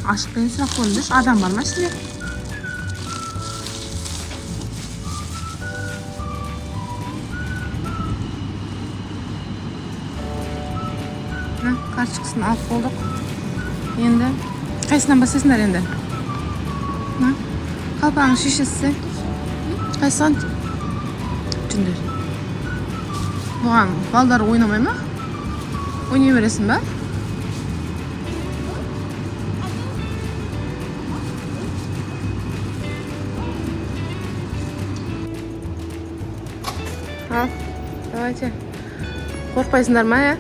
Ашық деген сұрақ қойыңыздаршы. Адам бар ма сізде? Карточкасын алып болдық. Енді қайсынан бастайсыңдар енді? Қалпағың шешесі. Қайсыған? Түндер. Бұған балдар ойнамай ма? Ойнай бересің ба? Al, давайте. Қорқпайсыңдар ма, я?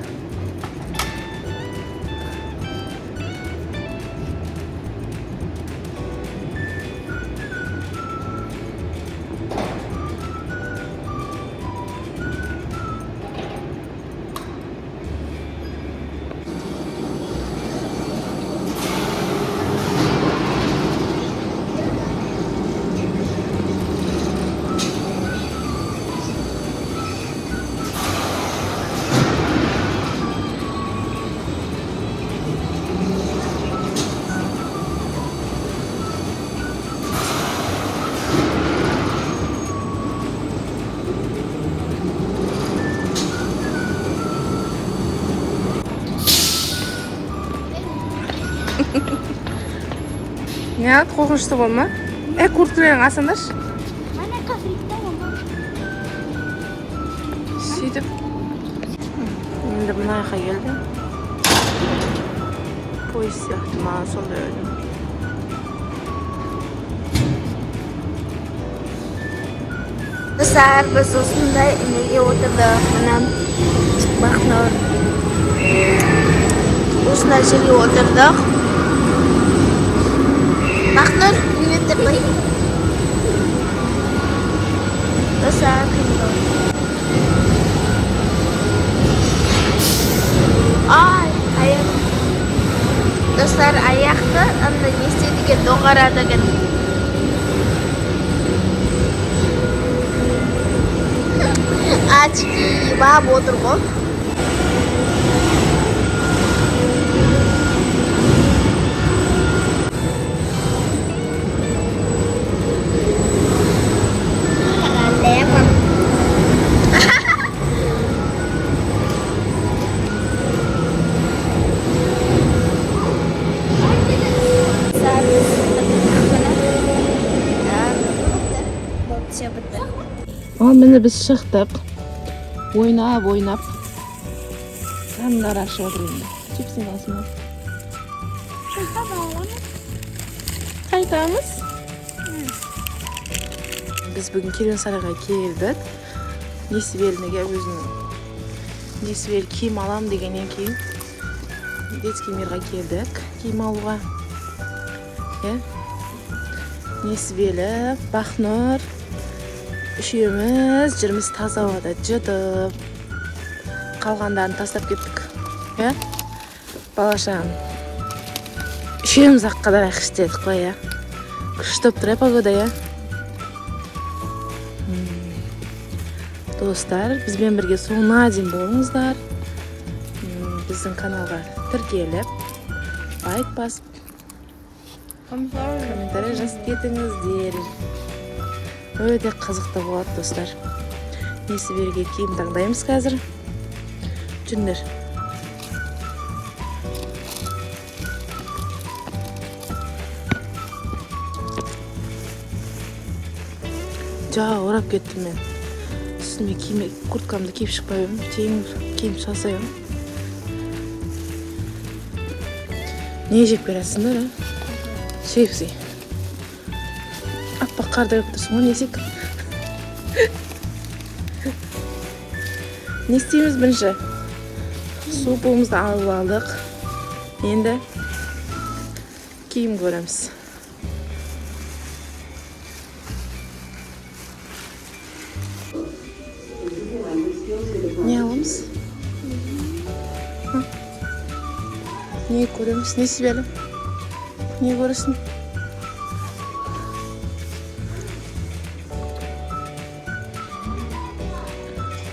Ne korkunçtu olma? Kurtulayan asındır. Mana kafirlikte ama. Süydüm. Şimdi buna geldi. Polis yaktı bana sonunda öldüm. Besar besusunda nega o'tirdik. Mana Baxnur. O'sha narsaga o'tirdik. Baxnur, nima deyapsan? Besar qildim. Ay, ayak. Do'stlar, oyoqni endi nesiga do'g'aradigan. Achki va o'tirib. Mine biz çıktık. Oynap. Kamlar aşağı oturayım. Cipsin asma. Kaytağımız. Biz bugün Kirensarayga keldik. Nesibeliniga özünün Nesibel kiyim alam degenden keyin детский мирға keldik. Kiyim aluga. Nesibeli, Baxnur, үшеуміз жүрміз таза ауада жытып, қалғандарын тастап кеттік. Балашағын үшеуміз ақ қадар ақыштедік қой. Күштіп тұр погода. Достар, бізбен бірге соңына дейін болыңыздар. Біздің каналға тіркеліп, лайк басып, комментарий жазып кетіңіздер. Өте қызықты болады, достар. Несібелге киім таңдаймыз қазір. Жүндер. Орап кеттім мен. Үстіме курткамды киіп шықпайым. Киім шалсайым. Не жеп бересіңдер, шепсі. Аппақ қарды өп тұрсың, не есек? Не істейміз бірінші? Суымызды алып алдық. Енді киім көреміз. Не аламыз? Не көреміз? Не себелі? Не көресің?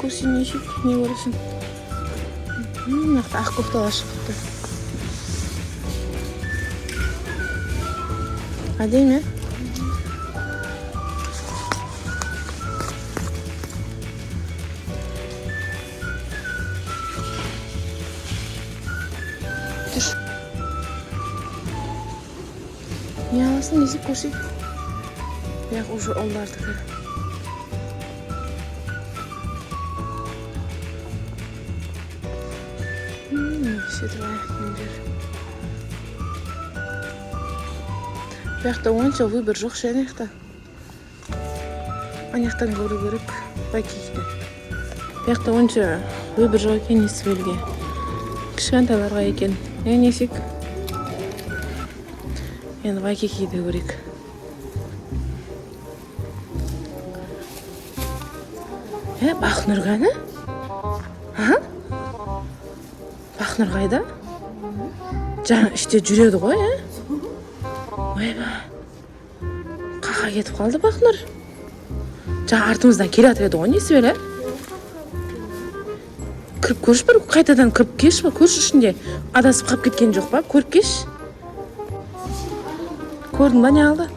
Көрсен не шек? Не көресің? Нақты ақ кофталар шығыпты. Әдемі? Түш. Не аласың, несіп көрсек? Яқ, уже олардікі. Сөйтіп аяқтыңдар. Бұяқта онша выбір жоқ ше анаяқта. Анаяқтан көру керек Вайкикиде. Бұяқта онша выбір жоқ екен Несібелге. Кішкентайларға екен. Несек? Енді Вайкикиде көрек. Бақнұр қаны? Бақнұр қайда? Жаңа іште жүреді ғой, Ойба. Қақа кетіп қалды Бақнұр. Жаңа артымыздан келе атыр еді ғой, Несібел, Кіріп көріш бір, қайтадан кіріп кеш ба, көріш ішінде адасып қап кеткен жоқ ба, көріп кеш. Көрдің ба, не алды?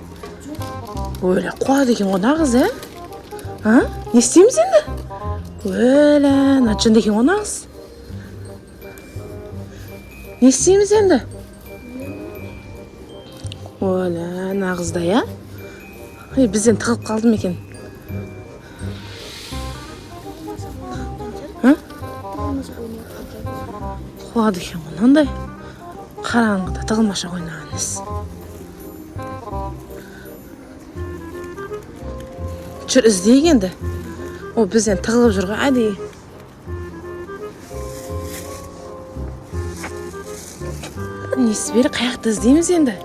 Өлі, қуады екен ғой нағыз, Не істейміз енді? Өлі, натжын декен ғой нағыз. Не істейміз енді? Өлі, нағызда, Бізден тығылып қалдым екен. Қуады екен ғой, ондай. Қараңғыда тығылмаша ойнағаныз. Жүр іздейік енді. О, бізден тығылып жүр ғой, әдейі. Несібел, қаяқты іздейміз енді?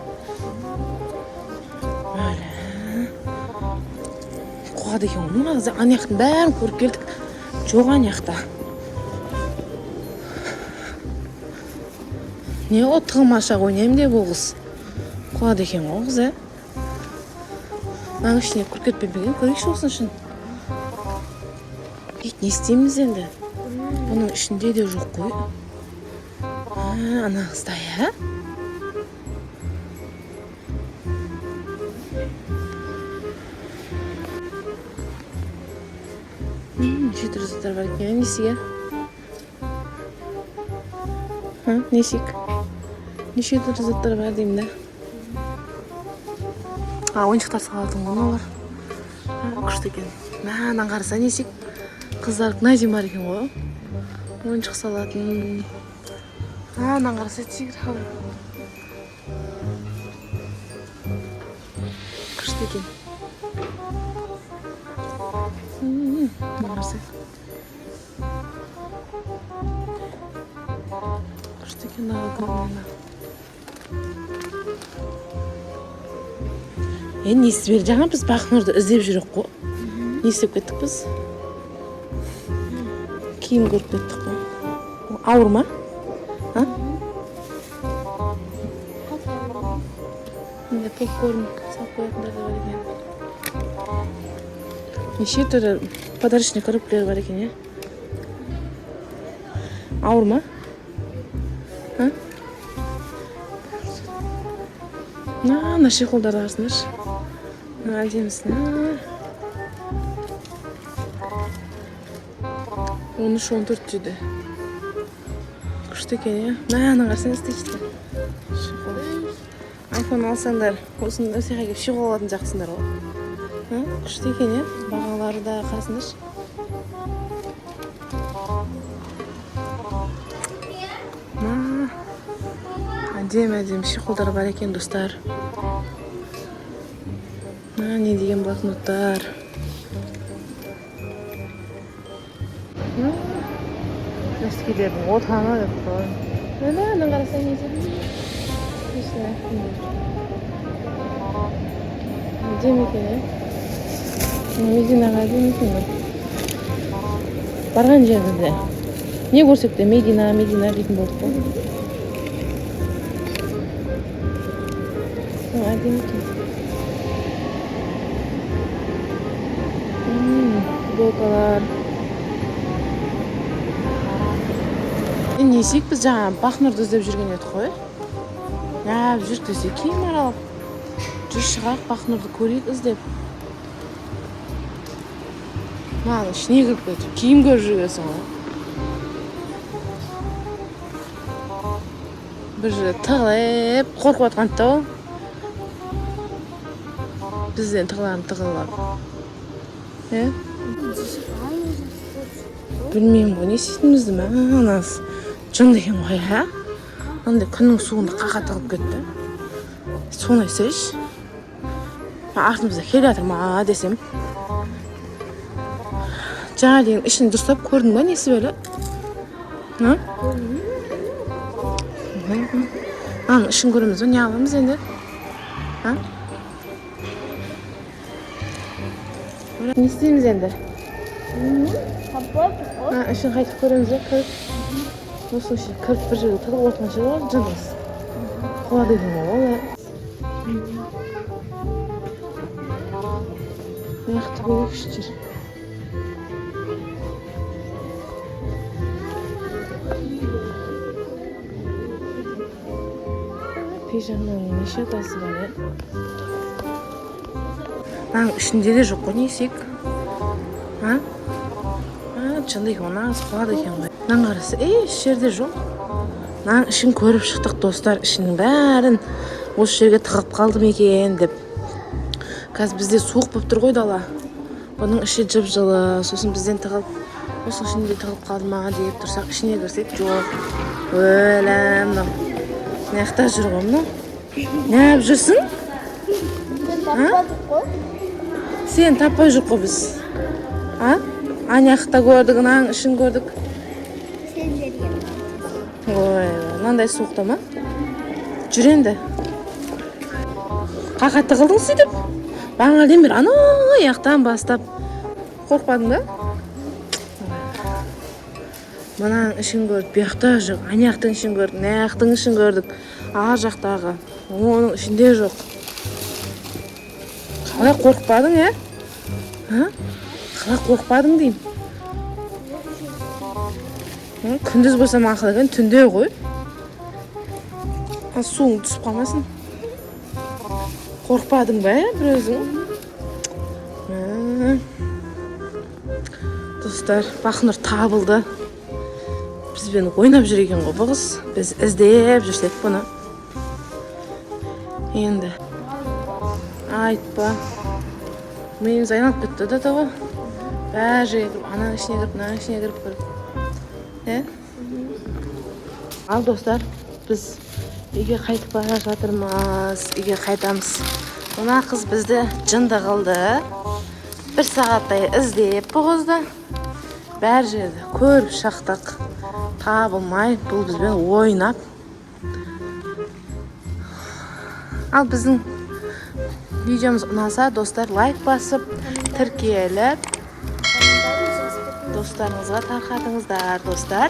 Қуады екен ғой, анаяқтың бәрін көріп келдік. Жоқ анаяқта. Не о, тығылмаша ойнайым деп оғыз. Қуады екен ғой, қыз, Аң ішіне күркетпен көрейікші олсын шын. Не істейміз енді? Бұның ішінде де жоқ қой. Ана қызда, Неше түрлі заттар бар екен, Несіге? Несік? Неше түрлі заттар бар деймін да? Ойыншықтар салатын ғына бар. Күшті екен. Мәнан қараса Несік? Қыздар гназим бар екен ғой. Ойыншық салатын. Мәнан қараса тигр хал. Күшті екен. Қараса. Күшті екен дағы көрмейді. Несібел, жаңа біз Бақнұрды іздеп жүрек қой. Не істеп кеттік біз? Киім көріп кеттік қой. Ауыр ма? Попкорн салып қоятындар да бар екен. Неше түрі подарочный коробкалар бар екен, Ауыр ма? Наши қолдарды арсынаш. Әдемісін. 13-14 деді. Күшті екен, Мәнің қарсын істейшті. Айфон алсаңдар, осыны өсеға кеп шиқ олатын жақсындар ғой. Күшті екен, Бағалары да қарсынаш. Әдем шиқолдар бар екен, достар. Не деген блокноттар. Өскелердің отаны деп қой. Әнің қарасаң несі? Әдем екен, Мединаға әдем екен. Барған жерді не көрсек те Медина дейтін болдық қой. Әдем екен. Футболкалар. Несек біз жаңа Бақнұрды іздеп жүрген едік қой. Жүріп десек киім аралап. Жүр шығайық, Бақнұрды көрейік іздеп. Маған ішіне кіріп кетіп, киім көріп жүргенсің ғой. Бір жерде тығылып, қорқып атқанды да ол. Бізден тығылып. Білмеймін ғой, не істейтінімізді ме? Анасы жынды екен ғой, ә? Андай күннің суында қақа тығылып кетті. Соны айтсайшы. Артымызда келе жатыр ма десем. Жаңа деген ішін дұрыстап көрдің ба, несі бөлі? Аның ішін көреміз ба, не аламыз енді? Не істейміз енді? Ішін қайтып көреміз ба, кіріп? Осының ішін кіріп бір жерге тығып отырған жер ғой, жындыз. Қуады екен ғой, Маяқты көрекшітер. Пижаманың неше атасы бар, е? Маңның ішінде де жоқ қой, не есек? Жынды екен, нағыз қуады екен ғой. Маңның қарасы, еш жерде жоқ. Маңның ішін көріп шықтық, достар. Ішінің бәрін осы жерге тығып қалдым екен деп. Қазір бізде суық болып тұр ғой дала. Оның іші жып-жылы, сосын бізден тығылып, осының ішінде тығылып қалды ма деп тұрсақ, ішіне кірсек, жоқ. Өләм, не жақта жүр ғой мұны? Не алып жүрсің? Таппадық қой. Сен таппай жүр қой біз. Ана жақта көрдік, ананың ішін көрдік. Сен жерге. Ой, мынандай суықта ма? Жүр енді. Қақа тығылдың сөйтіп? Баңалден бері ана аяқтан бастап. Қорқпадың ба? Мұнаның ішін көрдік, бұяқта жоқ. Ана жақтың ішін көрдік, мына жақтың ішін көрдік. Ар жақтағы. Оның ішінде жоқ. Қалай қорқпадың, е? Қалай қорқпадың деймін. Күндіз болса мақыл екен, түнде ғой. Суың түсіп қалмасын. Қорқпадың ба, бір өзің? Достар, Бақнұр табылды. Бізбен ойнап жүр екен ғой бұғыз. Біз іздеп жүрсек бұны. Енді айтпа. Миымыз айналып кетті да табы. Бәр жерге кіріп, ананың ішіне кіріп, мынаның ішіне кіріп. Ал достар, біз үйге қайтып бара жатырмыз. Үйге қайтамыз. Мына қыз бізді жынды қылды. 1 сағаттай іздеп бұғызды. Бәр жерді көріп шақтық. Табылмай, бұл бізбен ойнап. Ал біздің видеомыз ұнаса, достар, лайк басып, тіркеліп, достарыңызға тарқатыңыздар, достар.